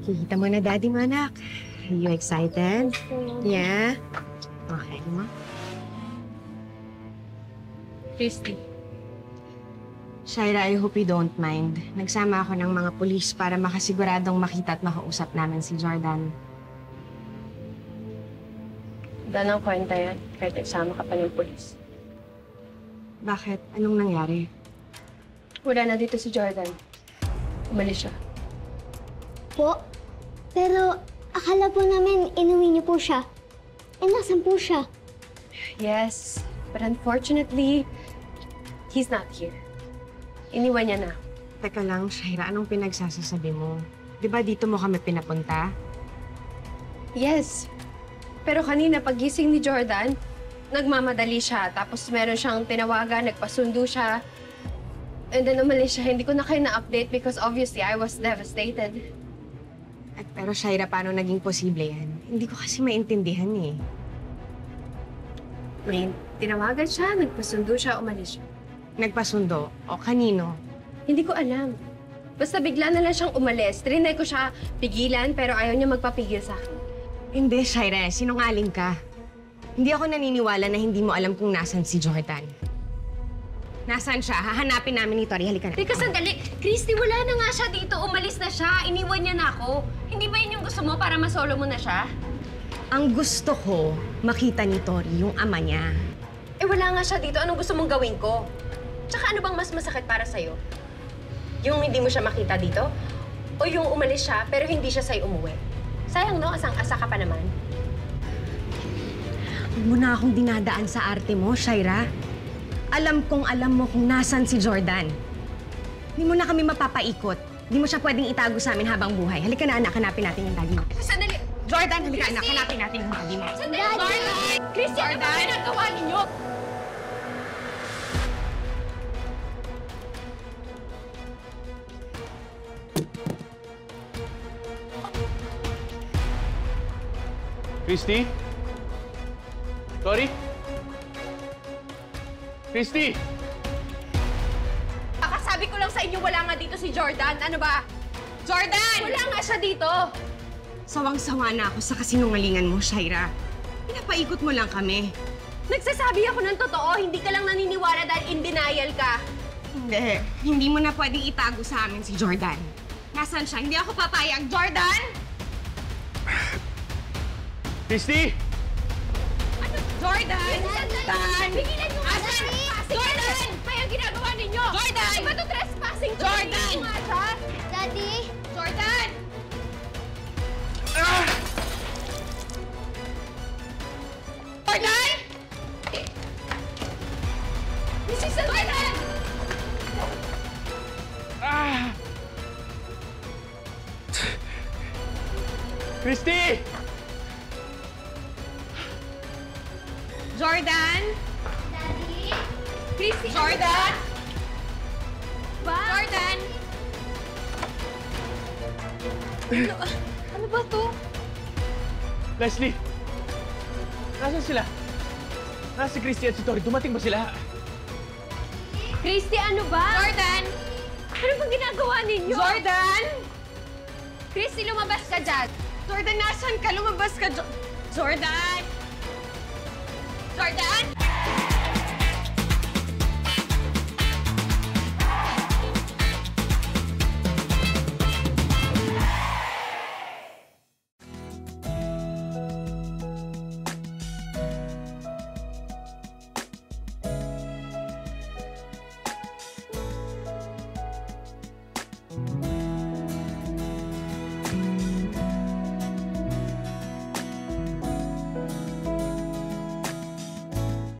Kikita mo na, Daddy mo, anak. Are you excited? Yeah? Okay mo? Christy. Shaira, I hope you don't mind. Nagsama ako ng mga pulis para makasiguradong makita at makausap namin si Jordan. Wala nang kwenta yan, kahit nagsama ka pa ng polis. Bakit? Anong nangyari? Wala na dito si Jordan. Umalis siya. Po? Pero akala po namin inuwi niyo po siya. Eh, nasan po siya? Yes, but unfortunately, he's not here. Iniwan niya na. Teka lang, Shaira, anong pinagsasasabi mo? Di ba dito mo kami pinapunta? Yes. Pero kanina, paggising ni Jordan, nagmamadali siya. Tapos meron siyang tinawagan, nagpasundo siya. And then umalis siya. Hindi ko na kayo na-update because obviously I was devastated. Pero Shaira, paano naging posible yan? Hindi ko kasi maintindihan eh. May tinawagan siya, nagpasundo siya, umalis siya. Nagpasundo? O kanino? Hindi ko alam. Basta bigla na lang siyang umalis. Trinay ko siya pigilan pero ayaw niya magpapigil sa akin. Hindi, Shaira. Sinungaling ka. Hindi ako naniniwala na hindi mo alam kung nasan si Jordan. Nasaan siya? Hahanapin namin ni Tori. Halika na. Teka, sandali. Christy, wala na nga siya dito. Umalis na siya. Iniwan niya na ako. Hindi ba yun yung gusto mo para masolo mo na siya? Ang gusto ko, makita ni Tori yung ama niya. Eh, wala nga siya dito. Anong gusto mong gawin ko? Tsaka ano bang mas masakit para sa'yo? Yung hindi mo siya makita dito? O yung umalis siya pero hindi siya sa'yo umuwi? Sayang, no? Asang-asa ka pa naman. Huwag mo na akong dinadaan sa arte mo, Shaira. Alam kong alam mo kung nasan si Jordan. Hindi mo na kami mapapaikot. Hindi mo siya pwedeng itago sa amin habang buhay. Halika na, anak. Hanapin natin yung daddy mo. Sandali! Jordan, halika, anak. Hanapin natin yung daddy mo. Sandali! Jordan! Christy, ano ba ginagawa ninyo? Christy? Tori? Christy! Sabi ko lang sa inyo, wala nga dito si Jordan. Ano ba? Jordan! Wala nga siya dito. Sawang-sawa na ako sa kasinungalingan mo, Shaira. Pinapaikot mo lang kami. Nagsasabi ako ng totoo, hindi ka lang naniniwala dahil in denial ka. Hindi. Hindi mo na pwedeng itago sa amin si Jordan. Nasaan siya? Hindi ako papayag. Jordan! Christy! Ano? Jordan! Jordan! Pigilan mo nga siya! Jordan! May ang ginagawa ninyo! Jordan! Ano ba ito trespassing? Jordan! Nga siya! Daddy? Jordan! Ah! Jordan! This is Jordan! Ah! Christy! Jordan! Daddy? Christy! Jordan! Ba? Jordan! Ano ba to? Leslie! Nasaan sila? Nasa si Christy at si Tori. Dumating ba sila? Christy, ano ba? Jordan! Ano bang ginagawa ninyo? Jordan! Christy, lumabas ka dyan! Jordan, nasan ka? Lumabas ka, Jordan! Jordan!